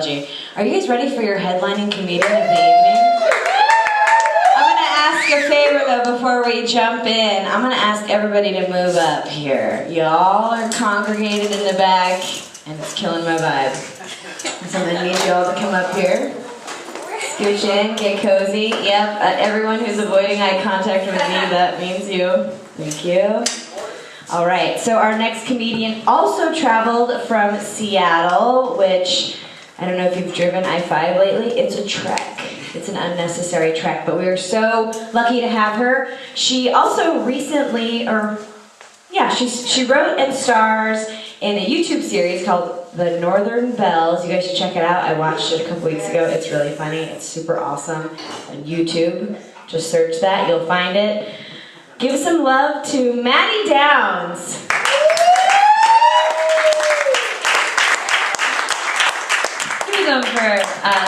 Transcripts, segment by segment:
technology. Are you guys ready for your headlining comedian of the evening? I'm gonna ask a favor though before we jump in. I'm gonna ask everybody to move up here. Y'all are congregated in the back, and it's killing my vibe. So I'm gonna need y'all to come up here. Scooch in, get cozy. Yep, everyone who's avoiding eye contact with me, that means you. Thank you. All right, so our next comedian also traveled from Seattle, which, I don't know if you've driven I-5 lately, it's a trek. It's an unnecessary trek, but we are so lucky to have her. She also recently, she wrote and stars in a YouTube series called The Northern Bells. You guys should check it out. I watched it a couple weeks ago. It's really funny. It's super awesome on YouTube. Just search that. You'll find it. Give some love to Maddie Downes. For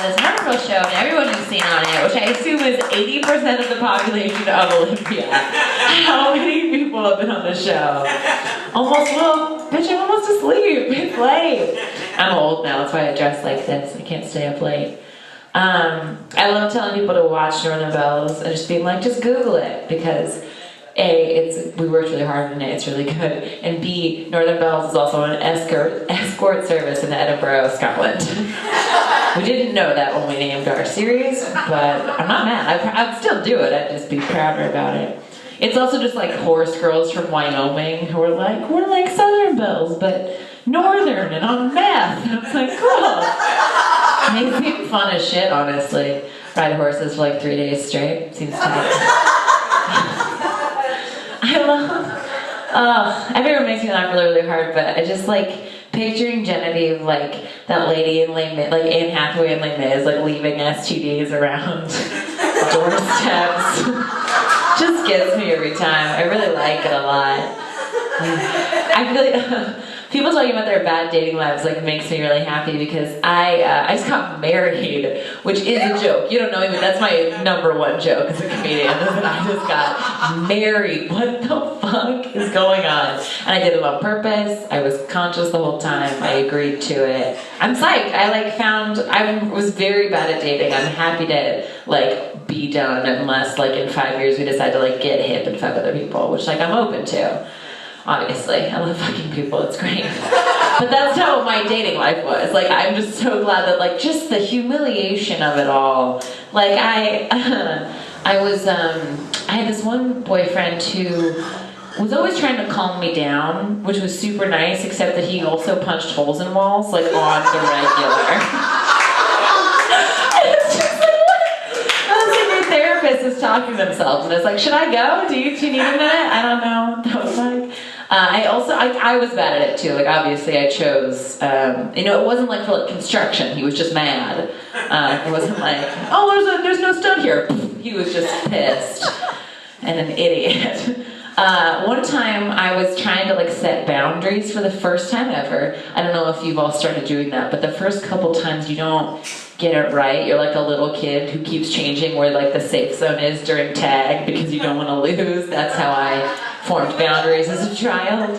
this wonderful show and everyone who's seen on it, which I assume is 80% of the population of Olympia. How many people have been on the show? Bitch, I'm almost asleep. It's late. I'm old now, that's why I dress like this. I can't stay up late. I love telling people to watch Northern Bells and just being like, just Google it, because A, we worked really hard on it, it's really good, and B, Northern Bells is also an escort service in Edinburgh, Scotland. We didn't know that when we named our series, but I'm not mad. I'd still do it, I'd just be prouder about it. It's also just like horse girls from Wyoming who are like, we're like Southern Bells, but Northern and on meth. And it's like, cool. Makes me fun as shit, honestly. Ride horses for like 3 days straight. Seems tight. Everyone makes me laugh really, really hard, but I just like picturing Genevieve like that lady in Les Mis, like Anne Hathaway in Les Mis, like leaving STDs around doorsteps. Just gets me every time. I really like it a lot. I feel like people talking about their bad dating lives like makes me really happy, because I just got married, which is a joke. You don't know me, but that's my number one joke as a comedian. I just got married. What the fuck is going on? And I did it on purpose. I was conscious the whole time. I agreed to it. I'm psyched. I was very bad at dating. I'm happy to be done, unless in 5 years we decide to get hip and fuck other people, which I'm open to. Obviously, I love fucking people, it's great. But that's how my dating life was. I'm just so glad that just the humiliation of it all. I had this one boyfriend who was always trying to calm me down, which was super nice, except that he also punched holes in walls, on the regular. It's just what? Your therapist is talking to themselves, and it's should I go? Do you need a minute? I don't know. That was I was bad at it too. Obviously I chose, it wasn't for construction. He was just mad. It wasn't there's no stud here. He was just pissed and an idiot. One time I was trying to set boundaries for the first time ever. I don't know if you've all started doing that, but the first couple times you don't get it right. You're like a little kid who keeps changing where the safe zone is during tag because you don't want to lose. That's how I formed boundaries as a child.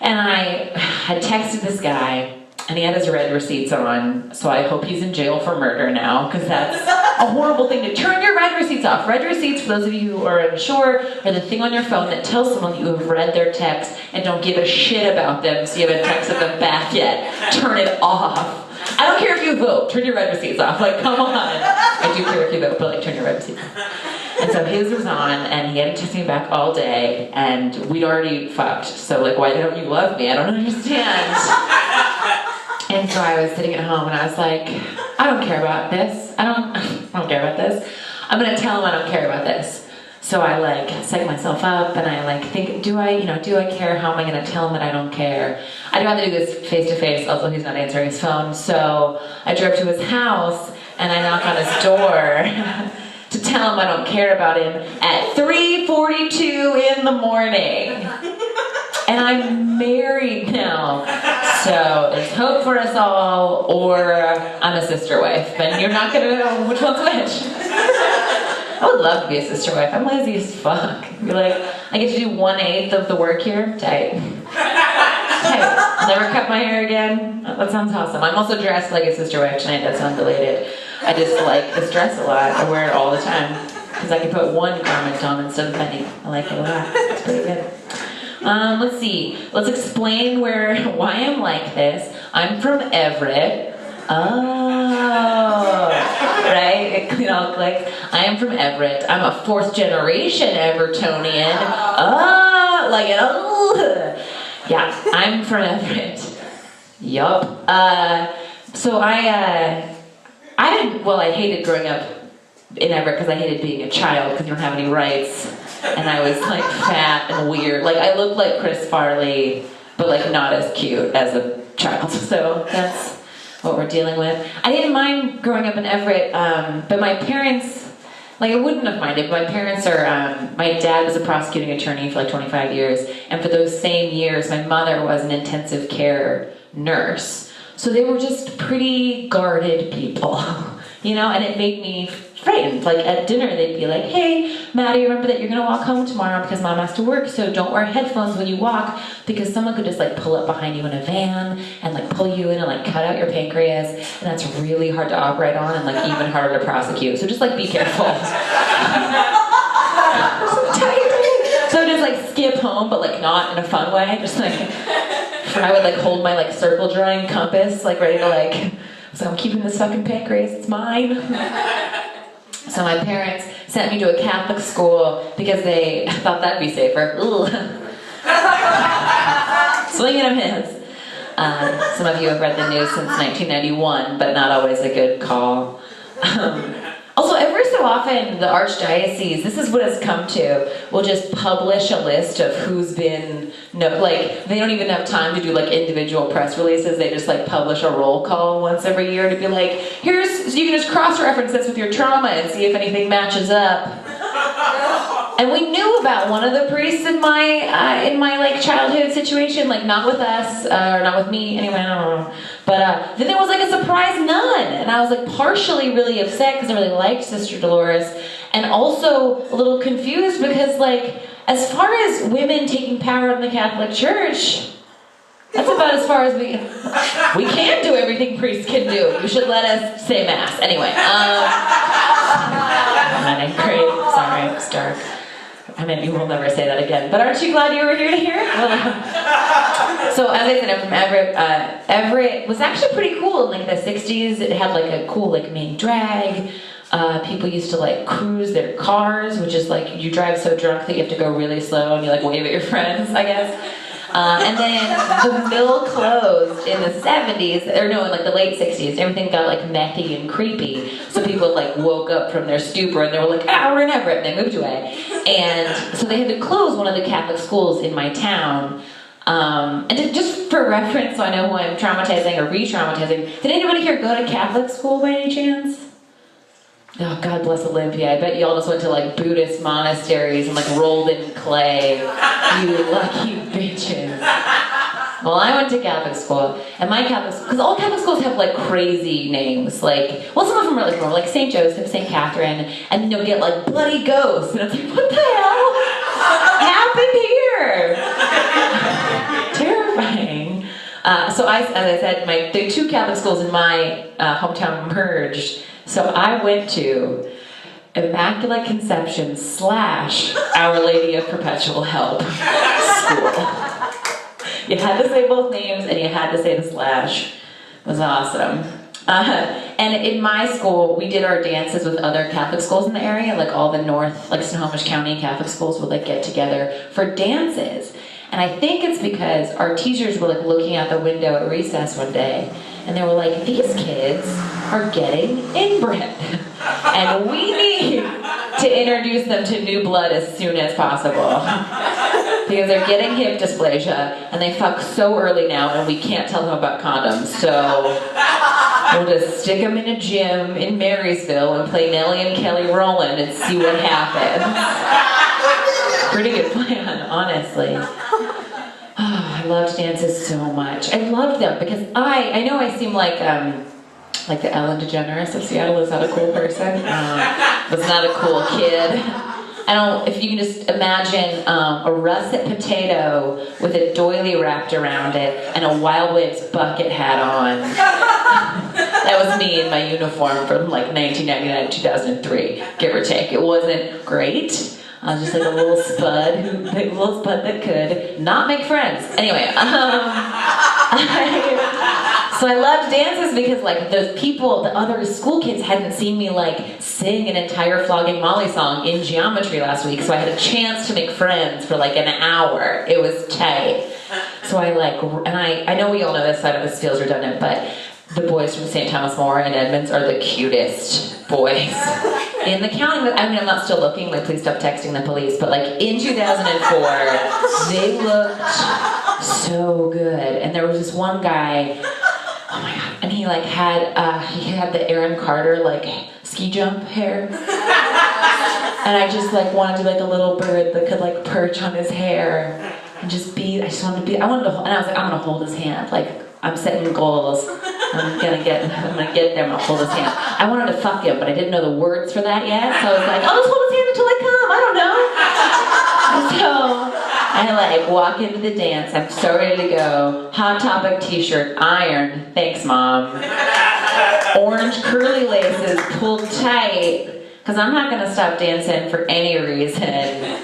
And I had texted this guy, and he had his red receipts on, so I hope he's in jail for murder now, because that's a horrible thing to turn your red receipts off. Red receipts, for those of you who are unsure, are the thing on your phone that tells someone that you have read their text and don't give a shit about them, so you haven't texted them back yet. Turn it off. I don't care if you vote, turn your red receipts off. Come on. I do care if you vote, but turn your red receipts off. And so his was on, and he hadn't texted me back all day, and we'd already fucked. So why don't you love me? I don't understand. And so I was sitting at home, and I was like, I don't care about this. I don't care about this. I'm gonna tell him I don't care about this. So I psych myself up, and I think, do I care? How am I gonna tell him that I don't care? I'd rather do this face to face. Also, he's not answering his phone. So I drove to his house, and I knock on his door to tell him I don't care about him at 3:42 in the morning. And I'm married now. So there's hope for us all, or I'm a sister wife. And you're not gonna know which one's which. I would love to be a sister wife. I'm lazy as fuck. You're I get to do 1/8 of the work here. Tight. Never cut my hair again. Oh, that sounds awesome. I'm also dressed like a sister wife tonight. That's unrelated. I just like this dress a lot. I wear it all the time because I can put one garment on instead of many. I like it a lot. It's pretty good. Let's see. Let's explain why I'm like this. I'm from Everett. Oh, right? It all clicks. I am from Everett. I'm a fourth generation Evertonian. Oh, like it. Oh. Yeah, I'm from Everett. Yup. So I hated growing up in Everett because I hated being a child because you don't have any rights. And I was like fat and weird. Like I looked like Chris Farley, but like not as cute as a child. So that's what we're dealing with. I didn't mind growing up in Everett, but my parents, like I wouldn't have minded. My parents are, my dad was a prosecuting attorney for like 25 years. And for those same years, my mother was an intensive care nurse. So they were just pretty guarded people, you know, and it made me frightened. Like at dinner, they'd be like, hey, Maddie, remember that you're going to walk home tomorrow because mom has to work, so don't wear headphones when you walk because someone could just like pull up behind you in a van and like pull you in and like cut out your pancreas, and that's really hard to operate on and like even harder to prosecute. So just like be careful. So just like skip home, but like not in a fun way. Just like, I would like hold my like circle drawing compass, like ready to like, so I'm keeping this fucking pancreas, it's mine. So my parents sent me to a Catholic school because they thought that'd be safer. Swinging of his. Some of you have read the news since 1991, but not always a good call. Also, every so often, the Archdiocese, this is what it's come to, will just publish a list of who's been, they don't even have time to do like individual press releases. They just like publish a roll call once every year to be like, so you can just cross-reference this with your trauma and see if anything matches up. And we knew about one of the priests in my like childhood situation, like not with us, or not with me, anyway, I don't know. But then there was like a surprise nun, and I was like partially really upset because I really liked Sister Dolores, and also a little confused because like, as far as women taking power in the Catholic Church, that's about as far as we can do everything priests can do. You should let us say mass. Anyway, great, sorry, it's dark. I mean, you will never say that again. But aren't you glad you were here to hear it? So as I said, I'm from Everett. Everett was actually pretty cool in like the 60s. It had like a cool like main drag. People used to like cruise their cars, which is like you drive so drunk that you have to go really slow and you like wave at your friends, I guess. And then the mill closed in the 70s, or no, in like the late 60s. Everything got like methy and creepy. So people like woke up from their stupor and they were like, we're in Everett, and they moved away. And so they had to close one of the Catholic schools in my town. And just for reference, so I know who I'm traumatizing or re-traumatizing, did anybody here go to Catholic school by any chance? Oh, God bless Olympia. I bet you all just went to like Buddhist monasteries and like rolled in clay. You lucky bitches. Well, I went to Catholic school, and my Catholic school, because all Catholic schools have like crazy names. Like, well, some of them are like more like St. Joseph, St. Catherine, and then you'll get like bloody ghosts, and it's like, what the hell happened here? Terrifying. So as I said, the two Catholic schools in my hometown merged. So I went to Immaculate Conception / Our Lady of Perpetual Help school. You had to say both names and you had to say the / It was awesome. And in my school, we did our dances with other Catholic schools in the area, like all the North, like Snohomish County Catholic schools would like get together for dances. And I think it's because our teachers were like looking out the window at recess one day, and they were like, these kids are getting inbred, and we need to introduce them to new blood as soon as possible. Because they're getting hip dysplasia, and they fuck so early now, and we can't tell them about condoms, so we'll just stick them in a gym in Marysville and play Nellie and Kelly Rowland and see what happens. Pretty good plan, honestly. I loved dances so much. I loved them because I know I seem like the Ellen DeGeneres of Seattle. Is that a cool person? Was not a cool kid. if you can just imagine a russet potato with a doily wrapped around it and a Wild Waves bucket hat on. That was me in my uniform from like 1999 to 2003, give or take. It wasn't great. I was just like a little spud that could not make friends. Anyway, so I loved dances because like those people, the other school kids hadn't seen me like sing an entire Flogging Molly song in geometry last week, so I had a chance to make friends for like an hour. It was tight. So I like, and I know we all know this, so I know this feels redundant, but the boys from St. Thomas More and Edmonds are the cutest boys in the county. I mean, I'm not still looking, like please stop texting the police, but like in 2004, they looked so good. And there was this one guy, oh my God, and he like had the Aaron Carter like ski jump hair. And I just like wanted to be like a little bird that could like perch on his hair and just be, and I wanted to, and I was like, I'm gonna hold his hand, like I'm setting goals. I'm gonna get there, I'm gonna hold his hand. I wanted to fuck him, but I didn't know the words for that yet, so I was like, I'll just hold his hand until I come, I don't know. So I like walk into the dance, I'm so ready to go. Hot Topic t-shirt, iron, thanks mom. Orange curly laces pulled tight, because I'm not gonna stop dancing for any reason.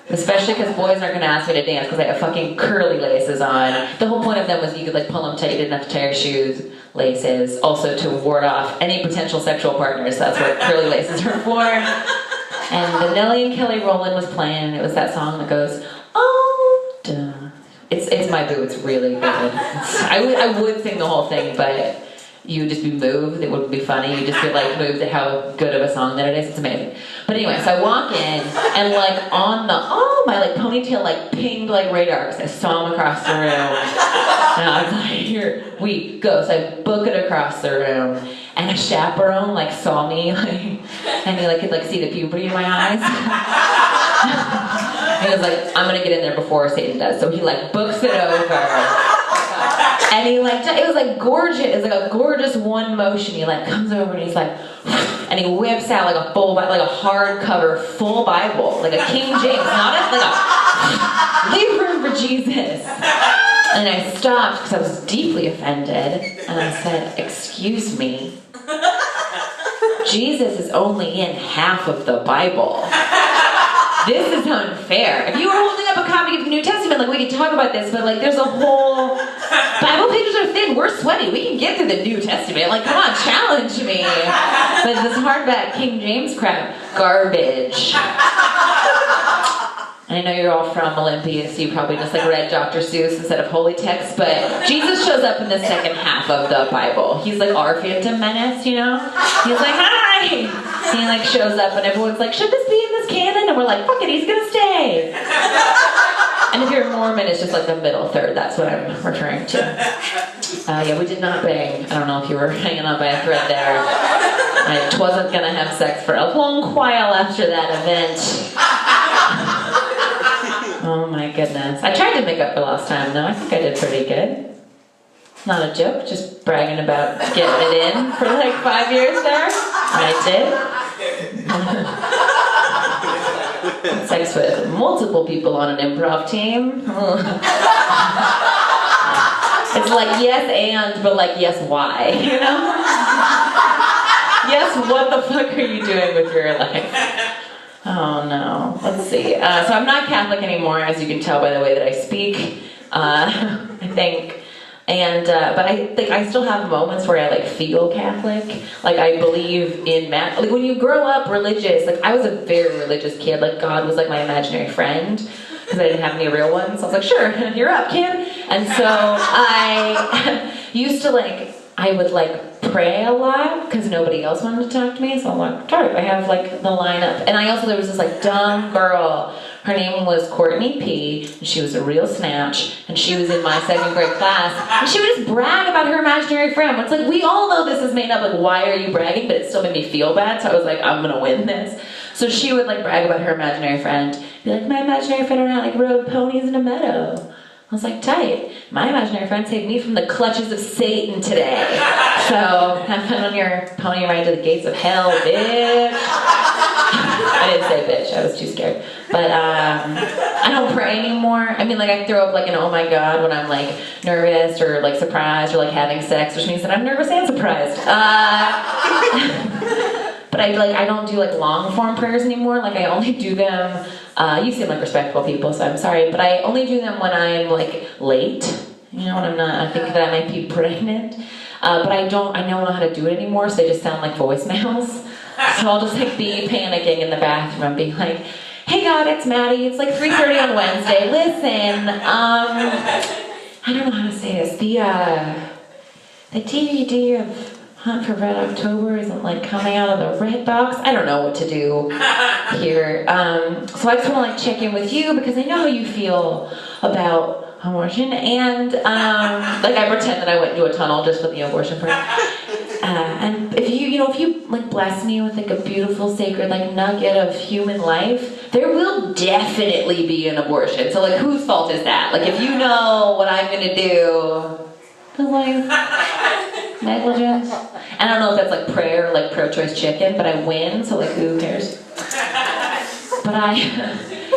Especially because boys aren't going to ask me to dance because I have fucking curly laces on. The whole point of them was you could like pull them tight, you didn't have to tie your shoes, laces, also to ward off any potential sexual partners. That's what curly laces are for. And the Nelly and Kelly Rowland was playing, and it was that song that goes, oh, duh. It's my boo, it's really good. I would sing the whole thing, but you would just be moved. It wouldn't be funny. You'd just be like moved at how good of a song that it is. It's amazing. But anyway, so I walk in and like on the my like ponytail like pinged like radar because I saw him across the room. And I was like, here we go. So I book it across the room, and a chaperone like saw me like, and he like could like see the puberty in my eyes. He was like, I'm gonna get in there before Satan does. So he like books it over. And he like, it was like gorgeous. It was like a gorgeous one motion. He like comes over and he's like, and he whips out like a full, like a hardcover full Bible, like a King James, not like a leave room for Jesus. And I stopped because I was deeply offended, and I said, excuse me, Jesus is only in half of the Bible. This is unfair. If you were holding up a copy of the New Testament, like we could talk about this, but like there's a whole, Bible pages are thin, we're sweaty, we can get through the New Testament. Like, come on, challenge me. But this hardback King James crap, garbage. And I know you're all from Olympia, so you probably just like read Dr. Seuss instead of holy text, but Jesus shows up in the second half of the Bible. He's like our Phantom Menace, you know? He's like, hi! He like shows up and everyone's like, should this be in this canon? And we're like, fuck it, he's gonna stay. And if you're Mormon, it's just like the middle third. That's what I'm referring to. Yeah, we did not bang. I don't know if you were hanging on by a thread there. I wasn't gonna have sex for a long while after that event. Oh my goodness. I tried to make up for lost time though. I think I did pretty good. Not a joke, just bragging about getting it in for like 5 years there. And I did. Sex with multiple people on an improv team. It's like yes and, but like yes why, you know? Yes, what the fuck are you doing with your life? Oh no, let's see. So I'm not Catholic anymore, as you can tell by the way that I speak, I think. And but I think I still have moments where I like feel Catholic. Like I believe in like when you grow up religious. Like I was a very religious kid. Like God was like my imaginary friend because I didn't have any real ones. So I was like, sure, you're up, kid. And so I used to like I would like pray a lot because nobody else wanted to talk to me. So I'm like, darn, I have like the lineup. And I also there was this like dumb girl. Her name was Courtney P. And she was a real snatch. And she was in my 2nd grade class. And she would just brag about her imaginary friend. It's like, we all know this is made up. Like, why are you bragging? But it still made me feel bad. So I was like, I'm going to win this. So she would like brag about her imaginary friend. Be like, my imaginary friend and I like rode ponies in a meadow. I was like, tight. My imaginary friend saved me from the clutches of Satan today. So, have fun on your pony ride to the gates of hell, bitch. I didn't say bitch, I was too scared. But, I don't pray anymore. I mean, like, I throw up, like, an oh my god when I'm, like, nervous or, like, surprised or, like, having sex, which means that I'm nervous and surprised. But I don't do, like, long form prayers anymore. Like, I only do them, you seem like respectful people, so I'm sorry, but I only do them when I'm, like, late. You know, when I'm not, I think that I might be pregnant. But I don't know how to do it anymore, so they just sound like voicemails. So I'll just, like, be panicking in the bathroom and being like, hey God, it's Maddie, it's like 3:30 on Wednesday. Listen, I don't know how to say this. The DVD of Hunt for Red October isn't, like, coming out of the red box. I don't know what to do here. So I just want to, like, check in with you because I know how you feel about abortion, and like, I pretend that I went into a tunnel just for the abortion part. And if you like bless me with, like, a beautiful sacred, like, nugget of human life, there will definitely be an abortion. So, like, whose fault is that? Like, if you know what I'm gonna do, like, negligence. And I don't know if that's, like, prayer or, like, pro-choice chicken, but I win, so, like, who cares? But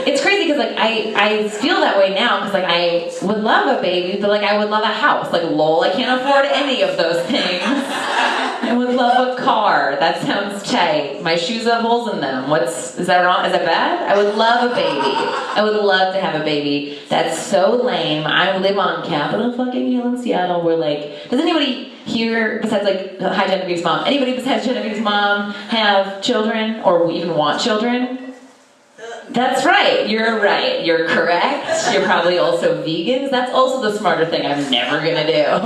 it's crazy because, like, I feel that way now because, like, I would love a baby, but, like, I would love a house. Like, lol, I can't afford any of those things. I would love a car. That sounds tight. My shoes have holes in them. Is that wrong? Is that bad? I would love a baby. I would love to have a baby. That's so lame. I live on Capitol fucking Hill in Seattle where, like, does anybody here besides, like, hi Genevieve's mom, anybody besides Genevieve's mom have children or even want children? That's right. You're right. You're correct. You're probably also vegans. That's also the smarter thing I'm never gonna do.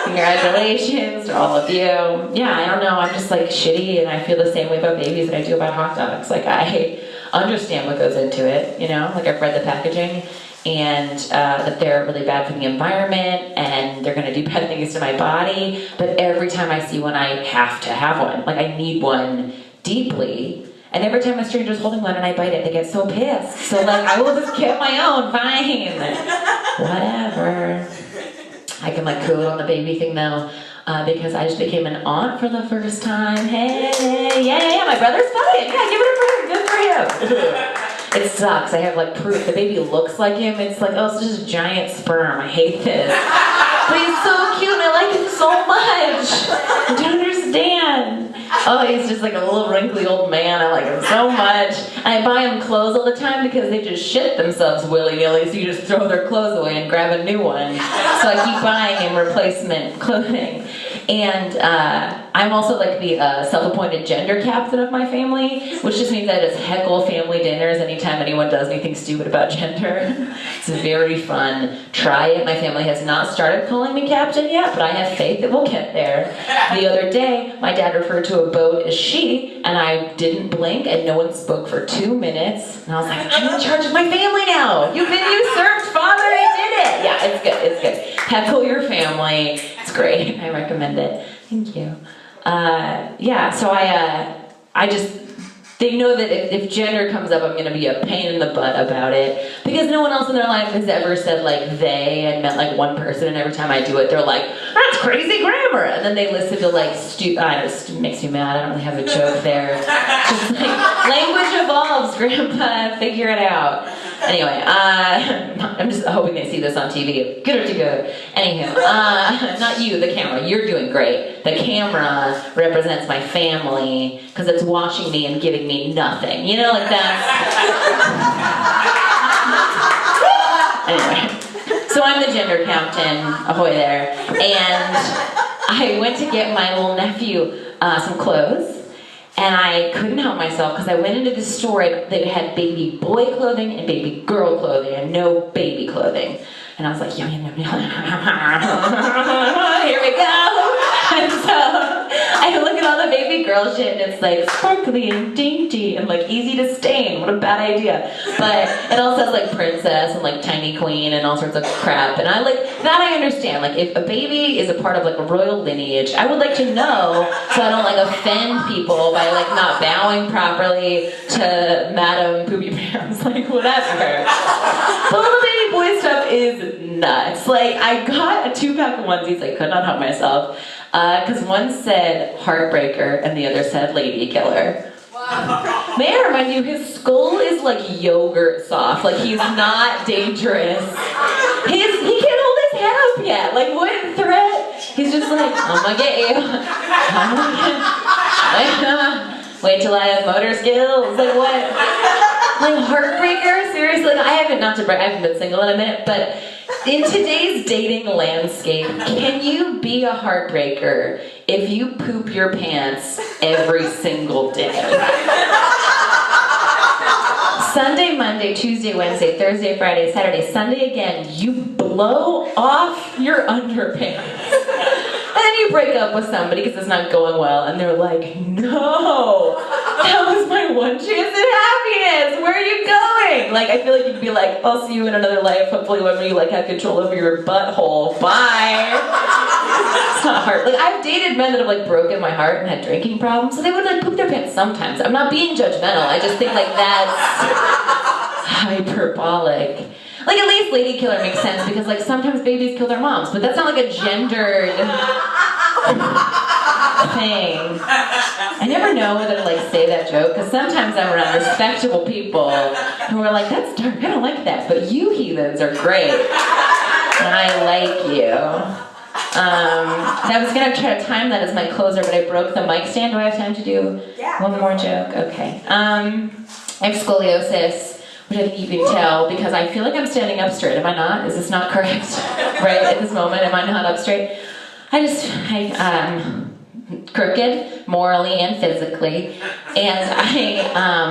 Congratulations to all of you. Yeah, I don't know. I'm just, like, shitty, and I feel the same way about babies that I do about hot dogs. Like, I understand what goes into it, you know? Like, I've read the packaging, and that they're really bad for the environment, and they're gonna do bad things to my body. But every time I see one, I have to have one. Like, I need one deeply. And every time a stranger's holding one and I bite it, they get so pissed. So, like, I will just get my own, fine. Whatever. I can, like, cool on the baby thing, though, because I just became an aunt for the first time. Hey, yeah, my brother's fine. Yeah, give it up for him. Good for him. It sucks. I have, like, proof. The baby looks like him. It's like, oh, it's just a giant sperm. I hate this. But he's so cute and I like him so much. I don't understand. Oh, he's just like a little wrinkly old man. I like him so much. And I buy him clothes all the time because they just shit themselves willy-nilly, so you just throw their clothes away and grab a new one. So I keep buying him replacement clothing. And I'm also, like, the self-appointed gender captain of my family, which just means I just heckle family dinners anytime anyone does anything stupid about gender. It's very fun. Try it. My family has not started calling me captain yet, but I have faith that we'll get there. The other day, my dad referred to a boat as she, and I didn't blink, and no one spoke for 2 minutes. And I was like, I'm in charge of my family now. You've been usurped, father. I did it. Yeah, it's good. It's good. Heckle your family. It's great. I recommend it. Thank you. Yeah, so I just, they know that if gender comes up, I'm going to be a pain in the butt about it. Because no one else in their life has ever said, like, they and meant, like, one person, and every time I do it, they're like, that's crazy grammar! And then they listen to, like, it just makes me mad. I don't really have a joke there. Just, like, language evolves, Grandpa. Figure it out. Anyway, I'm just hoping they see this on TV. Good or too good. Anywho, not you, the camera. You're doing great. The camera represents my family because it's watching me and giving me nothing. You know, like that. Anyway, so I'm the gender captain. Ahoy there. And I went to get my little nephew some clothes. And I couldn't help myself because I went into the store that had baby boy clothing and baby girl clothing and no baby clothing. And I was like, yum, yum, yum, yum. Here we go. And so I look at all the baby girl girl shit, and it's like sparkly and dainty and like easy to stain. What a bad idea. But it also has like princess and like tiny queen and all sorts of crap. And I like that. I understand. Like if a baby is a part of like a royal lineage, I would like to know so I don't like offend people by like not bowing properly to Madam Poopy Pants, like whatever. But all the baby boy stuff is nuts. Like I got a 2-pack of onesies. I could not help myself. Because one said heartbreaker and the other said lady killer. Wow. May I remind you, his skull is like yogurt soft. Like he's not dangerous. He can't hold his head up yet. Like what threat? He's just like, I'm gonna get you. Wait till I have motor skills. Like what? Like heartbreaker? Seriously? Like, I haven't been single in a minute, but in today's dating landscape, can you be a heartbreaker if you poop your pants every single day? Sunday, Monday, Tuesday, Wednesday, Thursday, Friday, Saturday, Sunday again, you blow off your underpants. And then you break up with somebody because it's not going well, and they're like, no, that was my one chance at happiness. Where are you going? Like, I feel like you'd be like, I'll see you in another life, hopefully when you like have control over your butthole. Bye. It's not hard. Like, I've dated men that have like broken my heart and had drinking problems, so they would like poop their pants sometimes. I'm not being judgmental. I just think like that's hyperbolic. Like, at least lady killer makes sense because, like, sometimes babies kill their moms, but that's not like a gendered thing. I never know whether to, like, say that joke because sometimes I'm around respectable people who are like, that's dark, I don't like that, but you heathens are great. And I like you. I was going to try to time that as my closer, but I broke the mic stand. Do I have time to do one more joke? Okay. I have scoliosis, which I think you can tell because I feel like I'm standing up straight. Am I not? Is this not correct? Right at this moment, am I not up straight? I'm crooked, morally and physically, and I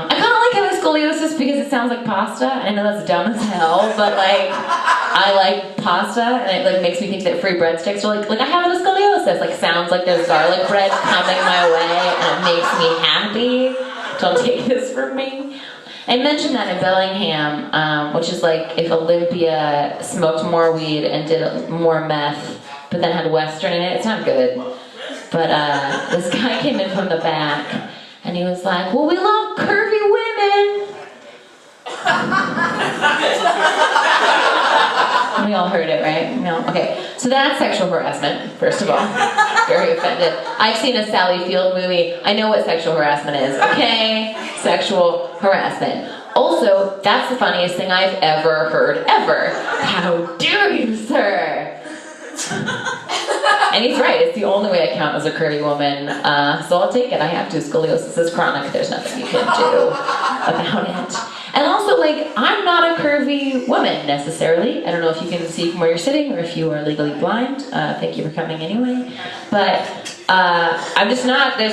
kind of like having scoliosis because it sounds like pasta. I know that's dumb as hell, but like I like pasta, and it like makes me think that free breadsticks are like I have a scoliosis. Like sounds like there's garlic bread coming my way, and it makes me happy. Don't take this from me. I mentioned that in Bellingham, which is like if Olympia smoked more weed and did more meth, but then had Western in it. It's not good. But this guy came in from the back, and he was like, well, we love curvy women. We all heard it, right? No? Okay. So that's sexual harassment, first of all. Very offended. I've seen a Sally Field movie. I know what sexual harassment is, okay? Sexual harassment. Also, that's the funniest thing I've ever heard, ever. How dare you, sir? And he's right. It's the only way I count as a curvy woman. So I'll take it. I have to. Scoliosis is chronic. There's nothing you can do about it. And also, like, I'm not a curvy woman, necessarily. I don't know if you can see from where you're sitting or if you are legally blind. Thank you for coming anyway. But I'm just not very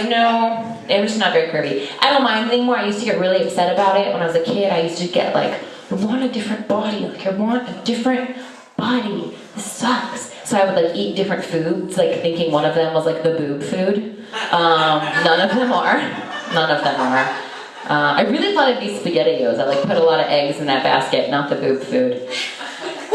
curvy. I don't mind anymore. I used to get really upset about it. When I was a kid, I used to get, like, I want a different body. Like, I want a different body. This sucks. So I would, like, eat different foods, like, thinking one of them was, like, the boob food. None of them are. I really thought it'd be SpaghettiOs. I like put a lot of eggs in that basket, not the boob food.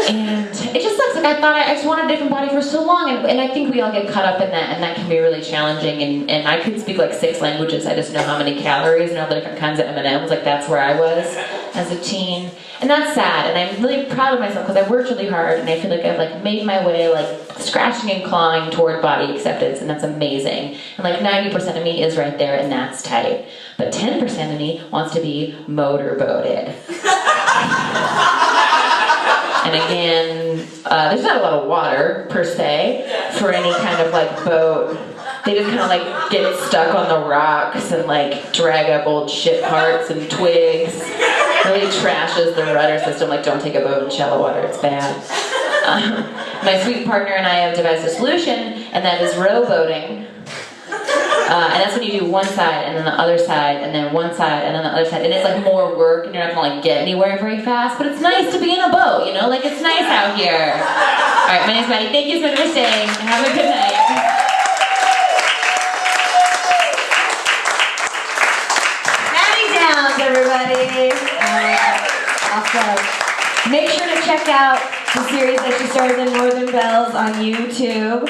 And it just sucks. Like I thought I just wanted a different body for so long, and I think we all get caught up in that, and that can be really challenging. And I could speak like 6 languages. I just know how many calories and all the different kinds of M&Ms. Like that's where I was as a teen, and that's sad. And I'm really proud of myself because I worked really hard, and I feel like I've like made my way like scratching and clawing toward body acceptance, and that's amazing. And like 90% of me is right there, and that's tight. But 10% of me wants to be motorboated. And again, there's not a lot of water, per se, for any kind of, like, boat. They just kind of, like, get stuck on the rocks and, like, drag up old shit parts and twigs. Really trashes the rudder system. Like, don't take a boat in shallow water. It's bad. My sweet partner and I have devised a solution, and that is rowboating. And that's when you do one side, and then the other side, and then one side, and then the other side. And it's like more work, and you're not gonna like get anywhere very fast, but it's nice to be in a boat, you know? Like it's nice out here. All right, my name's Maddie. Thank you so much for staying. Have a good night. So make sure to check out the series that she stars in, Northern Bells, on YouTube.